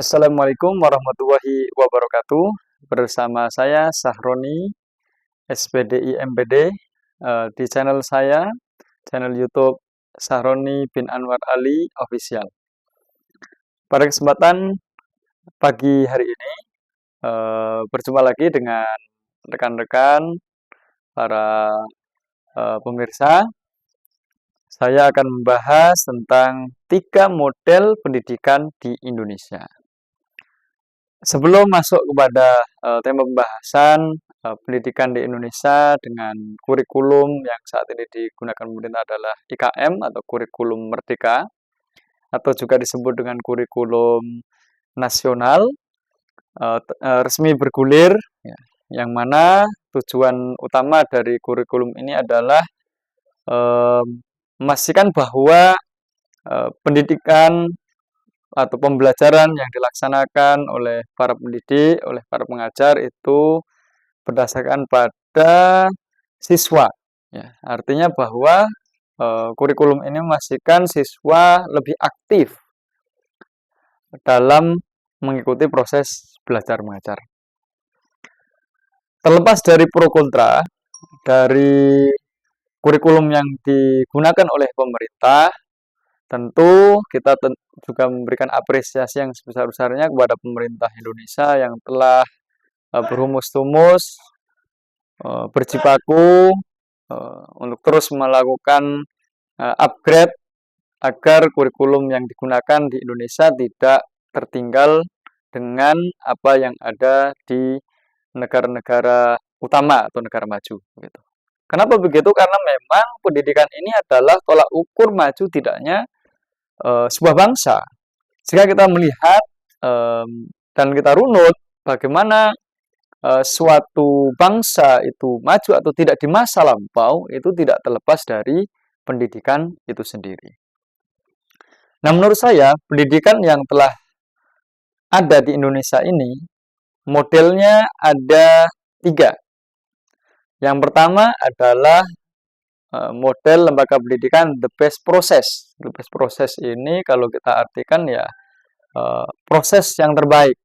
Assalamualaikum warahmatullahi wabarakatuh. Bersama saya Sahroni, SPDI MPD, di channel saya, channel YouTube Sahroni bin Anwar Ali Official. Pada kesempatan pagi hari ini, berjumpa lagi dengan rekan-rekan para pemirsa. Saya akan membahas tentang 3 model pendidikan di Indonesia. Sebelum masuk kepada tema pembahasan pendidikan di Indonesia dengan kurikulum yang saat ini digunakan pemerintah adalah IKM atau kurikulum merdeka atau juga disebut dengan kurikulum nasional resmi bergulir, ya, yang mana tujuan utama dari kurikulum ini adalah memastikan bahwa pendidikan atau pembelajaran yang dilaksanakan oleh para pendidik, oleh para pengajar itu berdasarkan pada siswa. Ya, artinya bahwa kurikulum ini memastikan siswa lebih aktif dalam mengikuti proses belajar mengajar. Terlepas dari pro kontra dari kurikulum yang digunakan oleh pemerintah, tentu kita juga memberikan apresiasi yang sebesar-besarnya kepada pemerintah Indonesia yang telah berhumus-humus, berjibaku untuk terus melakukan upgrade agar kurikulum yang digunakan di Indonesia tidak tertinggal dengan apa yang ada di negara-negara utama atau negara maju. Gitu. Kenapa begitu? Karena memang pendidikan ini adalah tolak ukur maju tidaknya sebuah bangsa. Jika kita melihat dan kita runut bagaimana suatu bangsa itu maju atau tidak di masa lampau, itu tidak terlepas dari pendidikan itu sendiri. Nah, menurut saya pendidikan yang telah ada di Indonesia ini modelnya ada 3. Yang pertama adalah model lembaga pendidikan the best process. The best process ini kalau kita artikan ya proses yang terbaik.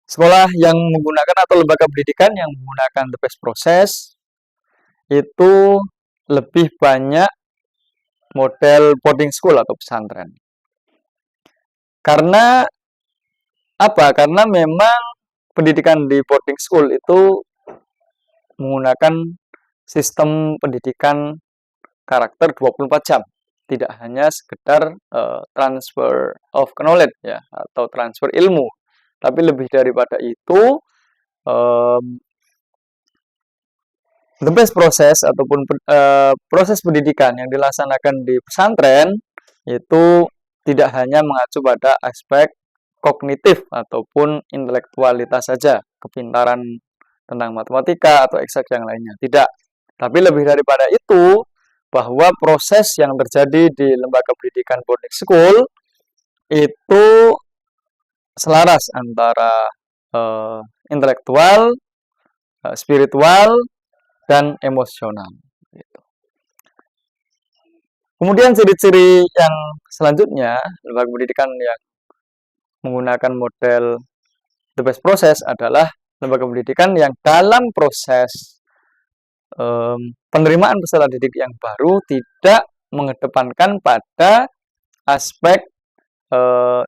Sekolah yang menggunakan atau lembaga pendidikan yang menggunakan the best process itu lebih banyak model boarding school atau pesantren. Karena apa? Karena memang pendidikan di boarding school itu menggunakan sistem pendidikan karakter 24 jam. Tidak hanya sekedar transfer of knowledge ya atau transfer ilmu, tapi lebih daripada itu the best process ataupun proses pendidikan yang dilaksanakan di pesantren itu tidak hanya mengacu pada aspek kognitif ataupun intelektualitas saja, kepintaran tentang matematika atau eksak yang lainnya, tidak. Tapi lebih daripada itu, bahwa proses yang terjadi di lembaga pendidikan boarding school itu selaras antara intelektual, spiritual, dan emosional. Kemudian ciri-ciri yang selanjutnya, lembaga pendidikan yang menggunakan model the best process adalah lembaga pendidikan yang dalam proses penerimaan peserta didik yang baru tidak mengedepankan pada aspek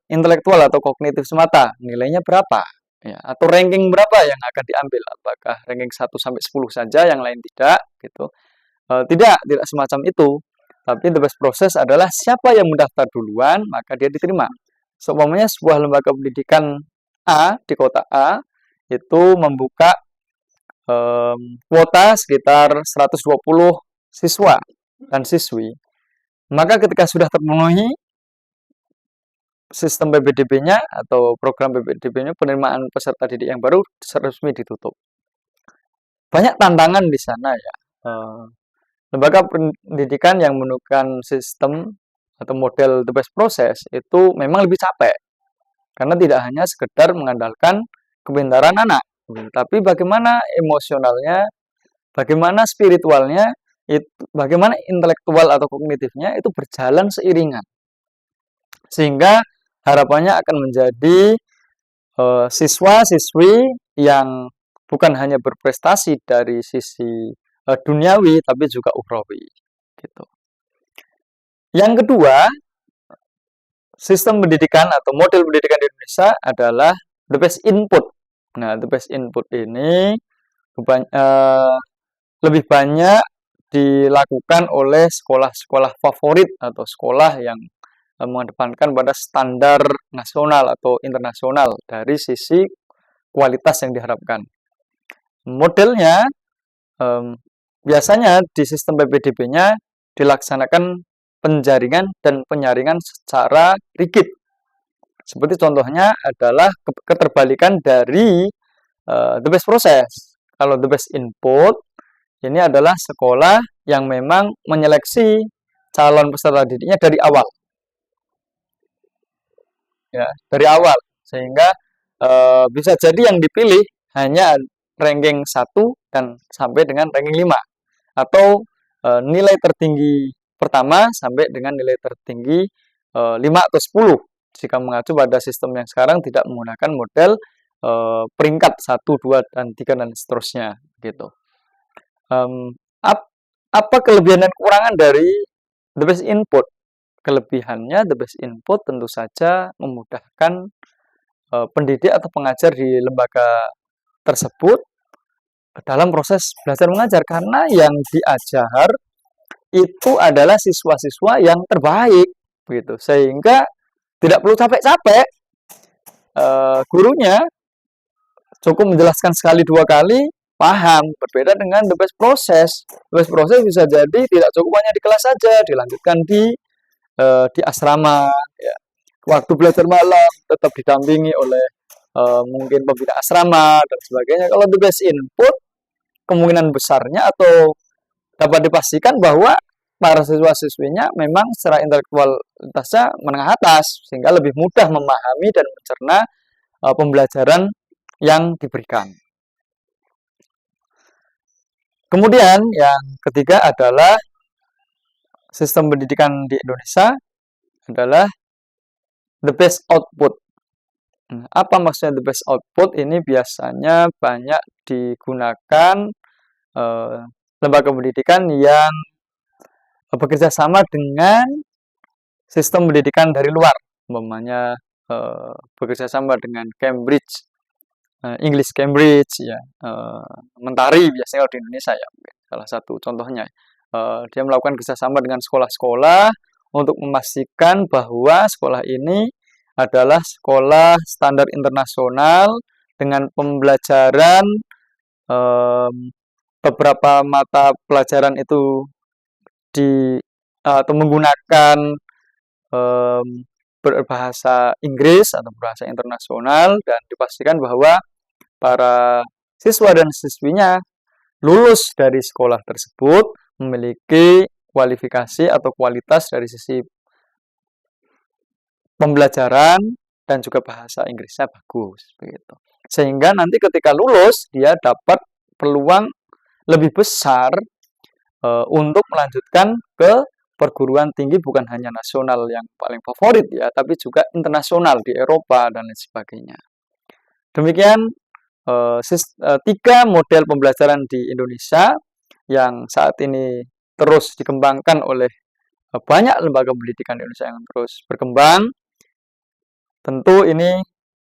intelektual atau kognitif semata. Nilainya berapa? Ya, atau ranking berapa yang akan diambil? Apakah ranking 1 sampai 10 saja, yang lain tidak? Gitu. Tidak semacam itu. Tapi the best process adalah siapa yang mendaftar duluan, maka dia diterima. Seumpamanya sebuah lembaga pendidikan A di kota A itu membuka kuota sekitar 120 siswa dan siswi. Maka ketika sudah terpenuhi sistem PPDB-nya atau program PPDB-nya, penerimaan peserta didik yang baru resmi ditutup. Banyak tantangan di sana ya. Lembaga pendidikan yang menggunakan sistem atau model the best process itu memang lebih capek. Karena tidak hanya sekedar mengandalkan kepintaran anak, tapi bagaimana emosionalnya, bagaimana spiritualnya, bagaimana intelektual atau kognitifnya itu berjalan seiringan. Sehingga harapannya akan menjadi siswa-siswi yang bukan hanya berprestasi dari sisi duniawi tapi juga ukhrawi gitu. Yang kedua, sistem pendidikan atau model pendidikan di Indonesia adalah the best input. Nah, the best input ini lebih banyak dilakukan oleh sekolah-sekolah favorit atau sekolah yang mengedepankan pada standar nasional atau internasional dari sisi kualitas yang diharapkan. Modelnya biasanya di sistem PPDB-nya dilaksanakan penjaringan dan penyaringan secara rigid. Seperti contohnya adalah keterbalikan dari the best process. Kalau the best input, ini adalah sekolah yang memang menyeleksi calon peserta didiknya dari awal. Ya, dari awal. Sehingga bisa jadi yang dipilih hanya ranking 1 dan sampai dengan ranking 5. Atau nilai tertinggi pertama sampai dengan nilai tertinggi 5 atau 10. Jika mengacu pada sistem yang sekarang tidak menggunakan model peringkat 1, 2, dan 3 dan seterusnya gitu. Apa kelebihan dan kekurangan dari the best input? Kelebihannya the best input tentu saja memudahkan pendidik atau pengajar di lembaga tersebut dalam proses belajar mengajar karena yang diajar itu adalah siswa-siswa yang terbaik gitu, sehingga tidak perlu capek-capek, gurunya cukup menjelaskan sekali 2 kali paham. Berbeda dengan the best process. The best process bisa jadi tidak cukup hanya di kelas saja, dilanjutkan di asrama ya. Waktu belajar malam tetap didampingi oleh mungkin pembina asrama dan sebagainya. Kalau the best input, kemungkinan besarnya atau dapat dipastikan bahwa para siswa-siswinya memang secara intelektualitasnya menengah atas, sehingga lebih mudah memahami dan mencerna pembelajaran yang diberikan. Kemudian yang ketiga adalah sistem pendidikan di Indonesia adalah the best output. Apa maksudnya the best output? Ini biasanya banyak digunakan lembaga pendidikan yang bekerja sama dengan sistem pendidikan dari luar, umpamanya bekerja sama dengan Cambridge, English Cambridge, ya, Mentari biasanya di Indonesia ya, salah satu contohnya. Dia melakukan kerjasama dengan sekolah-sekolah untuk memastikan bahwa sekolah ini adalah sekolah standar internasional dengan pembelajaran beberapa mata pelajaran itu atau menggunakan berbahasa Inggris atau berbahasa internasional, dan dipastikan bahwa para siswa dan siswinya lulus dari sekolah tersebut memiliki kualifikasi atau kualitas dari sisi pembelajaran dan juga bahasa Inggrisnya bagus begitu. Sehingga nanti ketika lulus dia dapat peluang lebih besar untuk melanjutkan ke perguruan tinggi bukan hanya nasional yang paling favorit ya, tapi juga internasional di Eropa dan lain sebagainya. Demikian 3 model pembelajaran di Indonesia yang saat ini terus dikembangkan oleh banyak lembaga pendidikan di Indonesia yang terus berkembang. Tentu ini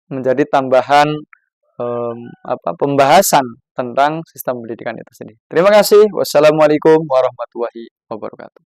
menjadi tambahan pembahasan tentang sistem pendidikan itu sendiri. Terima kasih. Wassalamualaikum warahmatullahi wabarakatuh.